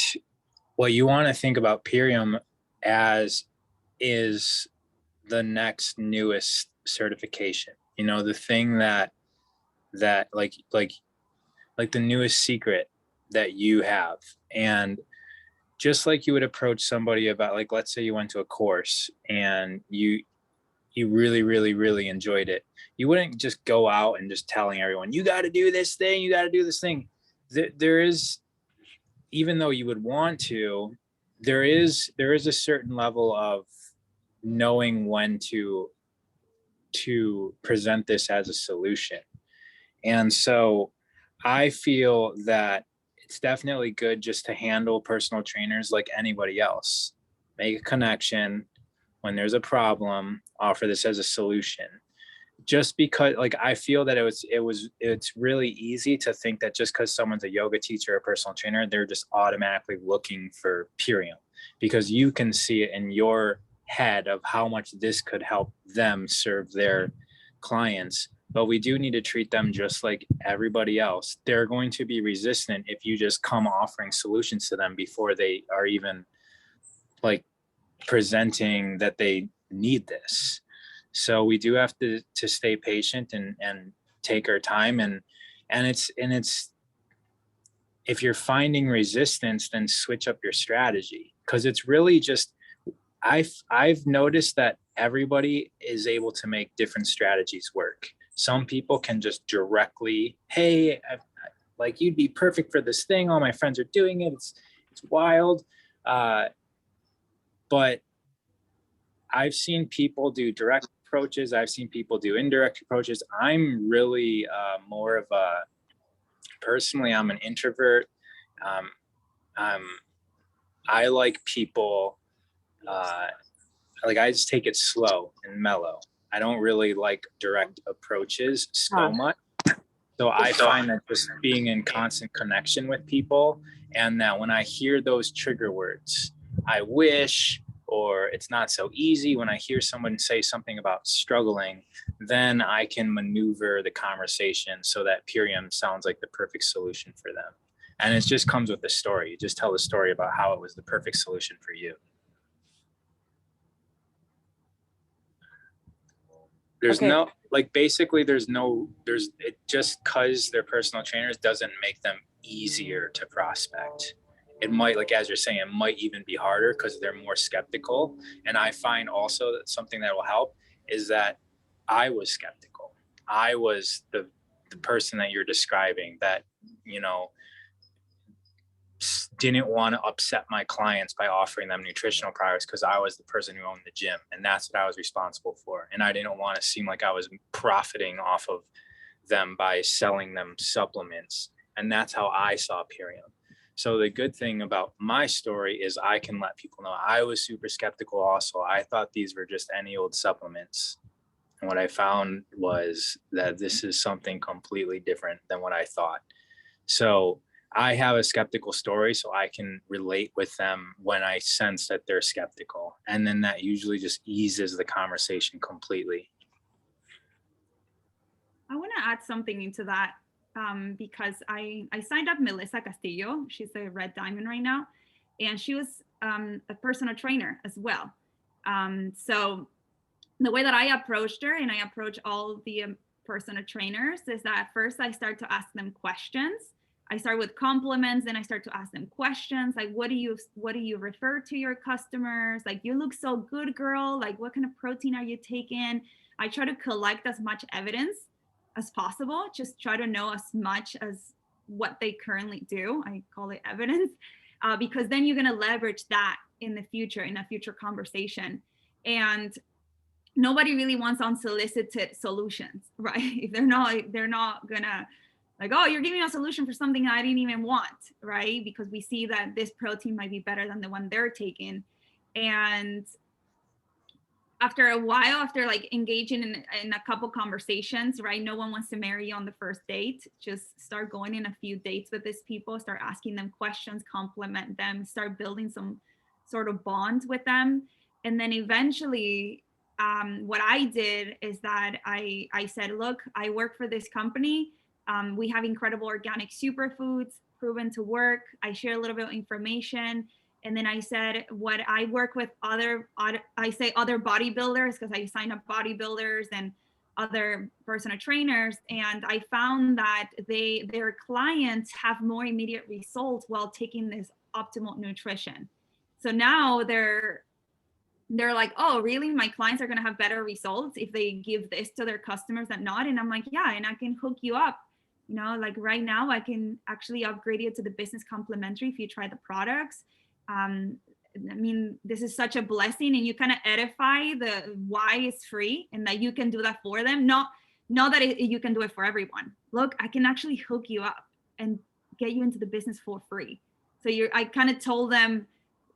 you want to think about Purium as is the next newest certification, you know, the thing that like the newest secret that you have. And just like you would approach somebody about, like, let's say you went to a course and you really, really, really enjoyed it. You wouldn't just go out and just telling everyone, you got to do this thing, you got to do this thing. There is, even though you would want to, there is a certain level of knowing when to present this as a solution. And so I feel that it's definitely good just to handle personal trainers like anybody else. Make a connection. When there's a problem, offer this as a solution. Just because, like, I feel that it's really easy to think that just because someone's a yoga teacher or a personal trainer, they're just automatically looking for Purium, because you can see it in your head of how much this could help them serve their clients. But we do need to treat them just like everybody else. They're going to be resistant if you just come offering solutions to them before they are even like presenting that they need this. So we do have to stay patient and take our time. And it's if you're finding resistance, then switch up your strategy, because it's really just, I've noticed that everybody is able to make different strategies work. Some people can just directly, hey, like, you'd be perfect for this thing. All my friends are doing it. It's wild. But I've seen people do direct approaches. I've seen people do indirect approaches. I'm really more of personally, I'm an introvert. I like people, I just take it slow and mellow. I don't really like direct approaches so much. So I find that just being in constant connection with people, and that when I hear those trigger words, I wish, or it's not so easy, when I hear someone say something about struggling, then I can maneuver the conversation so that Purium sounds like the perfect solution for them. And it just comes with the story. You just tell the story about how it was the perfect solution for you. There's Okay. no, basically there's it just cause they're personal trainers doesn't make them easier to prospect. It might, as you're saying, it might even be harder because they're more skeptical. And I find also that something that will help is that I was skeptical. I was the person that you're describing that, didn't want to upset my clients by offering them nutritional products because I was the person who owned the gym, and that's what I was responsible for. And I didn't want to seem like I was profiting off of them by selling them supplements. And that's how I saw Purium. So the good thing about my story is I can let people know I was super skeptical also. I thought these were just any old supplements. And what I found was that this is something completely different than what I thought. So I have a skeptical story, so I can relate with them when I sense that they're skeptical. And then that usually just eases the conversation completely. I want to add something into that because I signed up Melissa Castillo. She's a Red Diamond right now. And she was a personal trainer as well. So the way that I approached her, and I approach all the personal trainers, is that at first I start to ask them questions. I start with compliments, then I start to ask them questions like, what do you refer to your customers? Like, you look so good, girl. Like, what kind of protein are you taking? I try to collect as much evidence as possible. Just try to know as much as what they currently do. I call it evidence, because then you're going to leverage that in the future, in a future conversation. And nobody really wants unsolicited solutions, right? If they're not gonna oh, you're giving me a solution for something I didn't even want, right? Because we see that this protein might be better than the one they're taking. And after a while, after engaging in a couple conversations, right? No one wants to marry you on the first date. Just start going in a few dates with these people, start asking them questions, compliment them, start building some sort of bond with them. And then eventually, what I did is that I said, look, I work for this company. We have incredible organic superfoods proven to work. I share a little bit of information. And then I said, what I work with other bodybuilders, because I sign up bodybuilders and other personal trainers. And I found that their clients have more immediate results while taking this optimal nutrition. So now they're like, oh, really? My clients are going to have better results if they give this to their customers than not. And I'm like, yeah, and I can hook you up. Right now I can actually upgrade you to the business complimentary if you try the products. This is such a blessing, and you kind of edify the why it's free and that you can do that for them. Not that you can do it for everyone. Look, I can actually hook you up and get you into the business for free. So I kind of told them,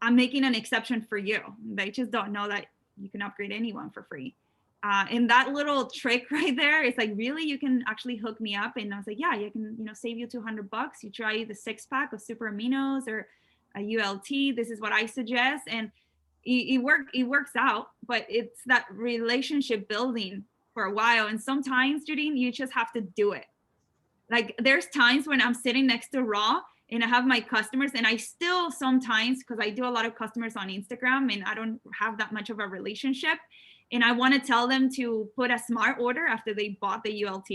I'm making an exception for you. They just don't know that you can upgrade anyone for free. And that little trick right there is really, you can actually hook me up. And I was like, yeah, you can, save you $200. You try the 6-pack of super aminos or a ULT. This is what I suggest. And it works out, but it's that relationship building for a while. And sometimes, Judine, you just have to do it. There's times when I'm sitting next to Raw and I have my customers, and I still sometimes, because I do a lot of customers on Instagram and I don't have that much of a relationship, and I want to tell them to put a smart order after they bought the ULT.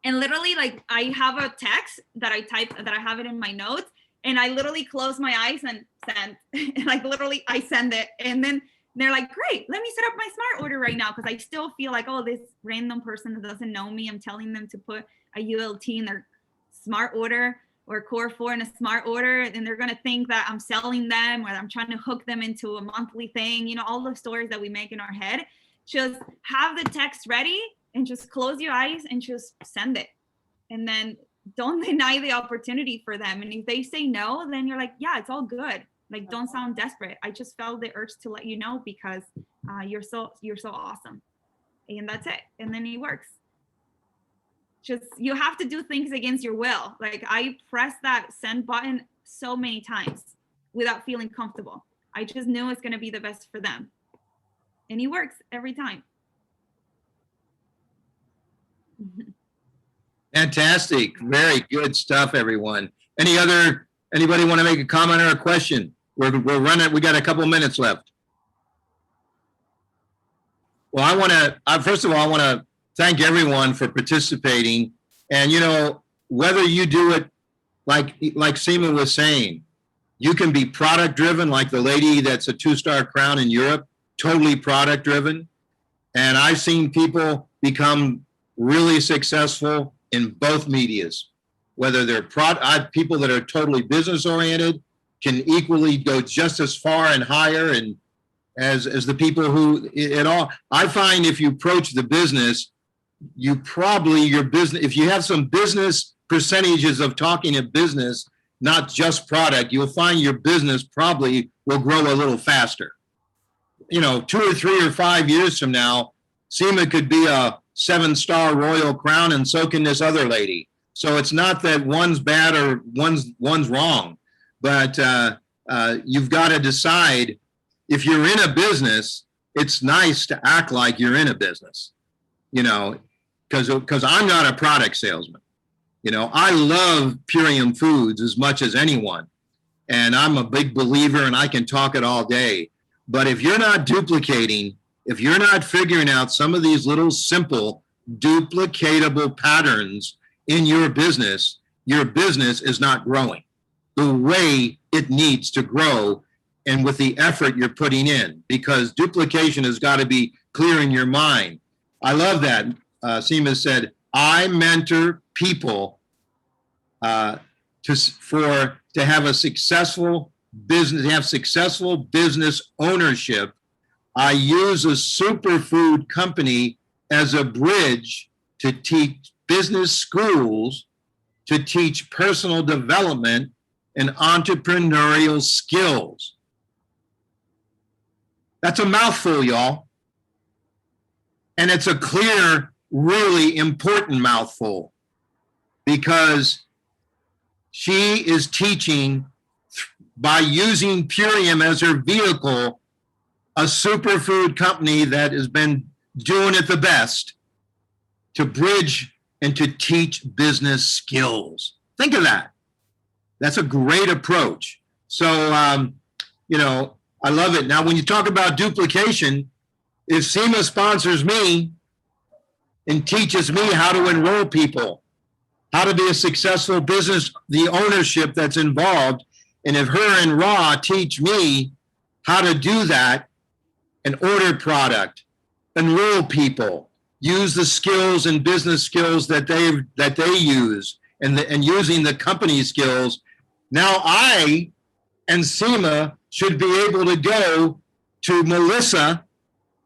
And literally, I have a text that I type, that I have it in my notes, and I literally close my eyes and send. Literally, I send it. And then they're like, great, let me set up my smart order right now. Because I still feel like, oh, this random person that doesn't know me, I'm telling them to put a ULT in their smart order, or Core 4 in a smart order, and they're going to think that I'm selling them or I'm trying to hook them into a monthly thing. All the stories that we make in our head. Just have the text ready and just close your eyes and just send it. And then don't deny the opportunity for them. And if they say no, then you're like, yeah, it's all good. Like, don't sound desperate. I just felt the urge to let you know because you're so awesome. And that's it. And then it works. Just, you have to do things against your will. Like, I pressed that send button so many times without feeling comfortable. I just knew it's going to be the best for them. And it works every time. Fantastic. Very good stuff, everyone. Anybody want to make a comment or a question? We're running, we got a couple minutes left. Well, first of all, I want to thank everyone for participating. And, you know, whether you do it like Seema was saying, you can be product driven, like the lady that's a 2-star crown in Europe, totally product driven. And I've seen people become really successful in both medias, whether they're people that are totally business oriented can equally go just as far and higher and as the people who it all. I find if you approach the business, your business, if you have some business percentages of talking of business, not just product, you'll find your business probably will grow a little faster. You know, 2 or 3 or 5 years from now, Seema could be a 7-star Royal Crown, and so can this other lady. So it's not that one's bad or one's wrong, but you've got to decide if you're in a business, it's nice to act like you're in a business, you know, because I'm not a product salesman. You know, I love Purium Foods as much as anyone, and I'm a big believer, and I can talk it all day. But if you're not duplicating, if you're not figuring out some of these little simple duplicatable patterns in your business is not growing the way it needs to grow and with the effort you're putting in, because duplication has got to be clear in your mind. I love that. Seema said, I mentor people to have a successful business ownership. I use a superfood company as a bridge to teach business schools, to teach personal development and entrepreneurial skills. That's a mouthful, y'all. And it's a clear, really important mouthful, because she is teaching by using Purium as her vehicle, a superfood company that has been doing it the best, to bridge and to teach business skills. Think of that. That's a great approach. So, you know, I love it. Now, when you talk about duplication, if Seema sponsors me and teaches me how to enroll people, how to be a successful business, the ownership that's involved, and if her and Ra teach me how to do that and order product, enroll people, use the skills and business skills that they use, and using the company skills, now I and Seema should be able to go to Melissa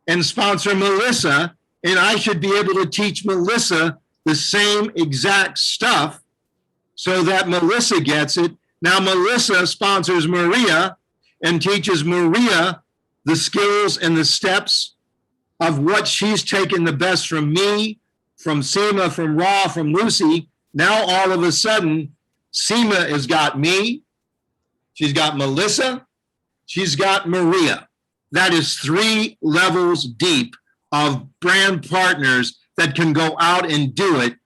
and sponsor Melissa, and I should be able to teach Melissa the same exact stuff so that Melissa gets it. Now Melissa sponsors Maria and teaches Maria the skills and the steps of what she's taken the best from me, from Seema, from Ra, from Lucy. Now all of a sudden, Seema has got me, she's got Melissa, she's got Maria. That is 3 levels deep of brand partners that can go out and do it.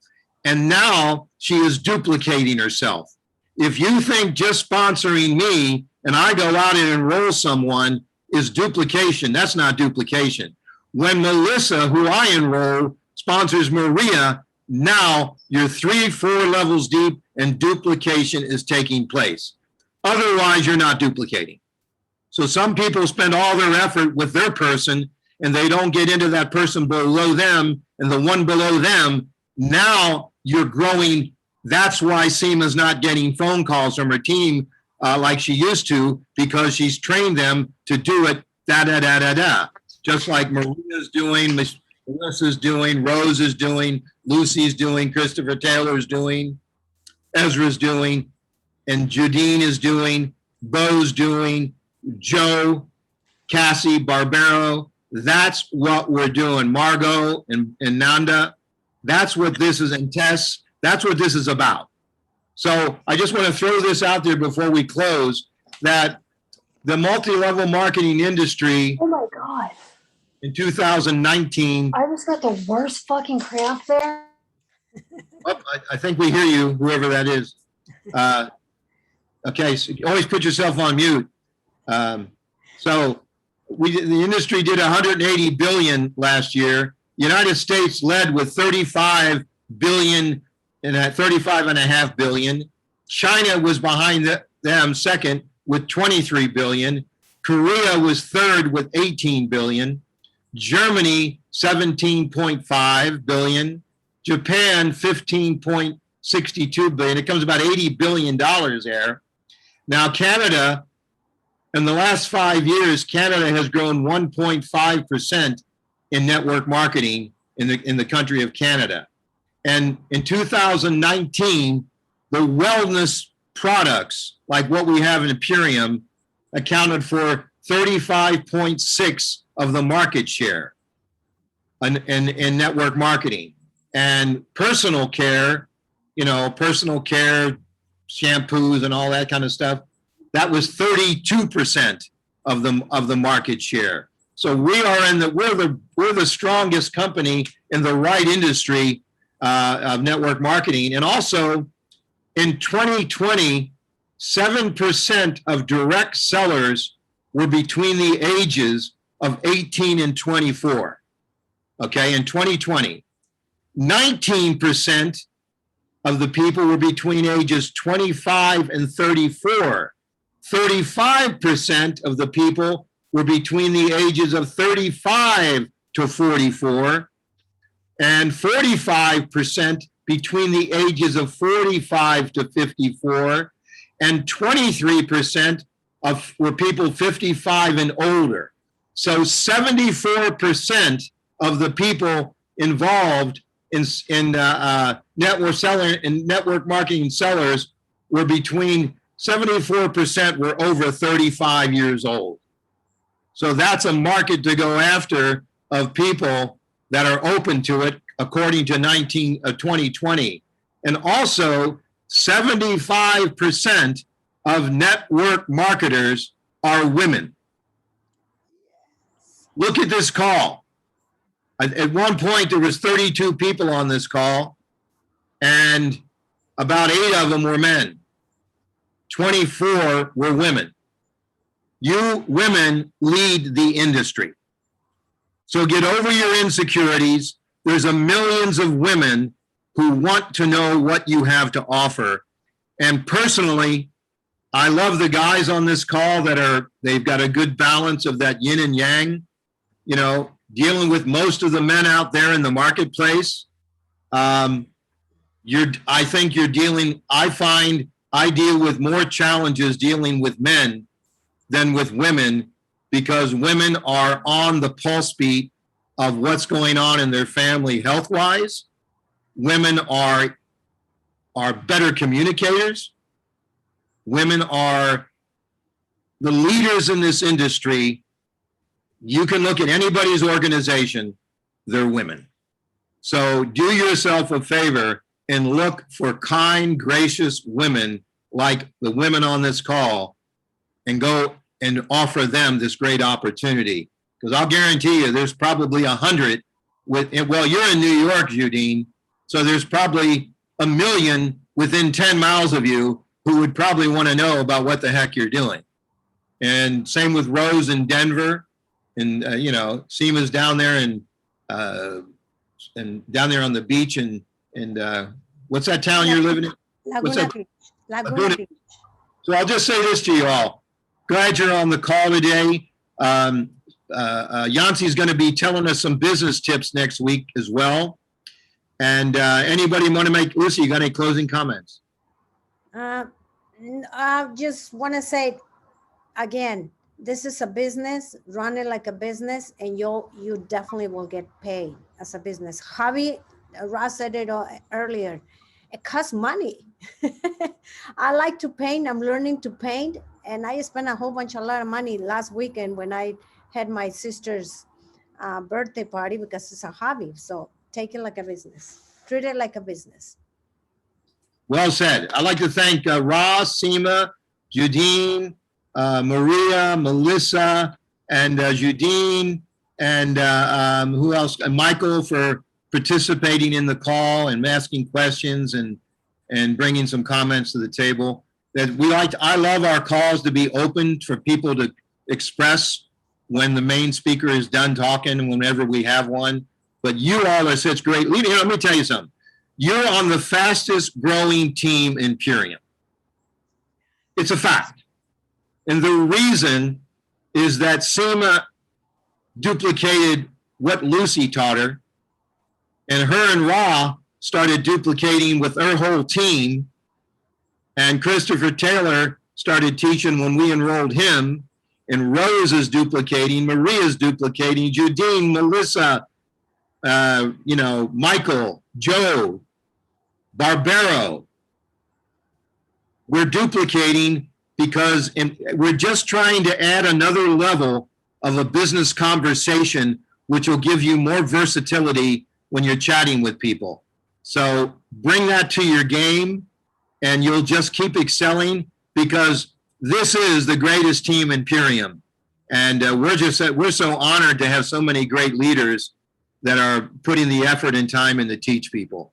And now she is duplicating herself. If you think just sponsoring me and I go out and enroll someone is duplication, that's not duplication. When Melissa, who I enroll, sponsors Maria, now you're 3-4 levels deep and duplication is taking place. Otherwise, you're not duplicating. So some people spend all their effort with their person and they don't get into that person below them and the one below them. Now you're growing. That's why Seema's not getting phone calls from her team like she used to, because she's trained them to do it just like Maria's doing, Melissa's doing, Rose is doing, Lucy's doing, Christopher Taylor's doing. Ezra's doing, and Judine is doing, Bo's doing, Joe, Cassie, Barbero. That's what we're doing. Margot and Nanda. That's what this is, and Tess. That's what this is about. So I just want to throw this out there before we close, that the multi-level marketing industry Oh my God. in 2019, I just got the worst fucking cramp there. I think we hear you, whoever that is. Okay, so always put yourself on mute. So the industry did 180 billion last year. United States led with 35 billion and at 35.5 billion. China was behind them second with 23 billion. Korea was third with 18 billion. Germany, 17.5 billion. Japan, 15.62 billion. It comes about $80 billion there. Now, Canada, in the last 5 years, Canada has grown 1.5% in network marketing in the country of Canada. And in 2019, the wellness products, like what we have in Imperium, accounted for 35.6 of the market share in network marketing. And personal care, personal care, shampoos and all that kind of stuff, that was 32% of the market share. So we're the strongest company in the right industry of network marketing. And also in 2020, 7% of direct sellers were between the ages of 18 and 24. Okay, in 2020, 19% of the people were between ages 25 and 34. 35% of the people were between the ages of 35 to 44, and 45% between the ages of 45 to 54, and 23% were people 55 and older. So 74% of the people involved in network marketing sellers were between 74% were over 35 years old. So that's a market to go after of people that are open to it, according to 2020. And also 75% of network marketers are women. Look at this call. At one point, there was 32 people on this call, and about 8 of them were men. 24 were women. You women lead the industry. So get over your insecurities. There's millions of women who want to know what you have to offer. And personally, I love the guys on this call they've got a good balance of that yin and yang, dealing with most of the men out there in the marketplace. I deal with more challenges dealing with men than with women, because women are on the pulse beat of what's going on in their family health-wise. Women are better communicators. Women are the leaders in this industry. You can look at anybody's organization, they're women. So do yourself a favor and look for kind, gracious women like the women on this call, and go and offer them this great opportunity. Because I'll guarantee you there's probably 100 you're in New York, Judine, so there's probably 1 million within 10 miles of you who would probably want to know about what the heck you're doing. And same with Rose in Denver, and Seema's down there and down there on the beach, and what's that town you're living in? Laguna Beach. Laguna Beach. So I'll just say this to you all. Glad you're on the call today. Yancey's going to be telling us some business tips next week as well. And anybody want to make, Lucy, you got any closing comments? I just want to say, again, this is a business, run it like a business, and you definitely will get paid as a business. Javi, Ross said it earlier, it costs money. I like to paint. I'm learning to paint, and I spent a lot of money last weekend when I had my sister's birthday party because it's a hobby. So take it like a business. Treat it like a business. Well said. I'd like to thank Ross, Seema, Judine, Maria, Melissa, and Judine, and who else? And Michael for participating in the call and asking questions and bringing some comments to the table. I love our calls to be open for people to express when the main speaker is done talking, whenever we have one. But you all are such great leaders. Let me tell you something. You're on the fastest growing team in Purium. It's a fact. And the reason is that Seema duplicated what Lucy taught her, and her and Ra started duplicating with her whole team, and Christopher Taylor started teaching when we enrolled him, and Rose is duplicating, Maria's duplicating, Judine, Melissa, Michael, Joe, Barbero. We're duplicating because we're just trying to add another level of a business conversation, which will give you more versatility when you're chatting with people. So bring that to your game and you'll just keep excelling, because this is the greatest team in Purium. And we're so honored to have so many great leaders that are putting the effort and time in to teach people.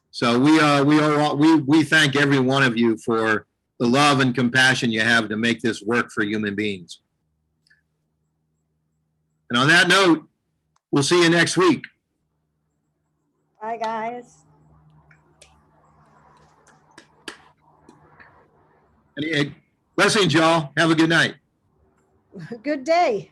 So we thank every one of you for the love and compassion you have to make this work for human beings. And on that note, we'll see you next week. Bye, guys. Blessings, y'all. Have a good night. Good day.